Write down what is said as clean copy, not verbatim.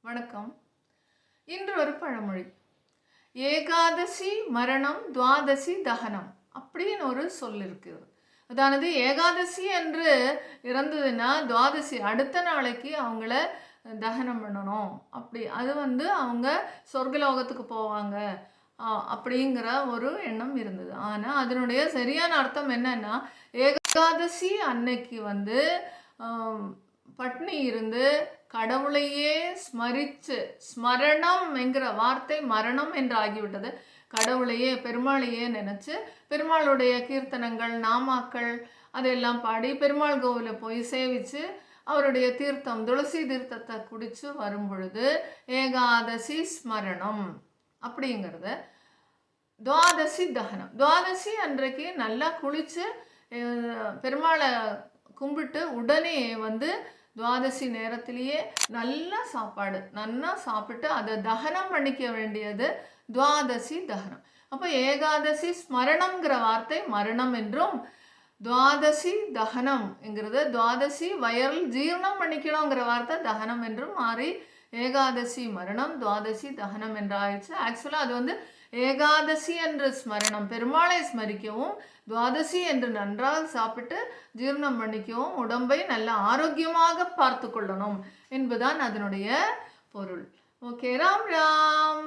வணக்கம். இன்று ஒரு பழமொழி, ஏகாதசி மரணம் துவாதசி தகனம் அப்படின்னு ஒரு சொல் இருக்குது. அதானது ஏகாதசி என்று இறந்ததுன்னா துவாதசி அடுத்த நாளைக்கு அவங்கள தகனம் பண்ணணும். அப்படி அது அவங்க சொர்க்கலோகத்துக்கு போவாங்க அப்படிங்கிற ஒரு எண்ணம் இருந்தது. ஆனால் அதனுடைய சரியான அர்த்தம் என்னன்னா, ஏகாதசி அன்னைக்கு பட்னி இருந்து கடவுளையே ஸ்மரித்து, ஸ்மரணம் என்கிற வார்த்தை மரணம் என்று ஆகிவிட்டது. கடவுளையே பெருமாளையே நினச்சி பெருமாளுடைய கீர்த்தனங்கள் நாமாக்கள் அதெல்லாம் பாடி பெருமாள் கோவிலில் போய் சேவித்து அவருடைய தீர்த்தம் துளசி தீர்த்தத்தை குடித்து வரும் பொழுது ஏகாதசி ஸ்மரணம் அப்படிங்கிறது. துவாதசி தகனம், துவாதசி அன்றைக்கு நல்லா குளித்து பெருமாளை கும்பிட்டு உடனே துவாதசி நேரத்திலேயே நல்லா சாப்பாடு நல்லா சாப்பிட்டு அதை தகனம் பண்ணிக்க வேண்டியது துவாதசி தகனம். அப்போ ஏகாதசி ஸ்மரணம்ங்கிற வார்த்தை மரணம் என்றும், துவாதசி தகனம் என்கிறது துவாதசி வயரில் ஜீரணம் பண்ணிக்கணுங்கிற வார்த்தை தகனம் என்றும் மாறி ஏகாதசி மரணம் துவாதசி தகனம் என்று ஆயிடுச்சு. ஆக்சுவலாக அது ஏகாதசி என்று ஸ்மரணம் பெருமாளை ஸ்மரிக்கவும், துவாதசி என்று நன்றாக சாப்பிட்டு ஜீரணம் பண்ணிக்கவும், உடம்பை நல்ல ஆரோக்கியமாக பார்த்து கொள்ளணும் என்பதுதான் அதனுடைய பொருள். ஓகே, ராம் ராம்.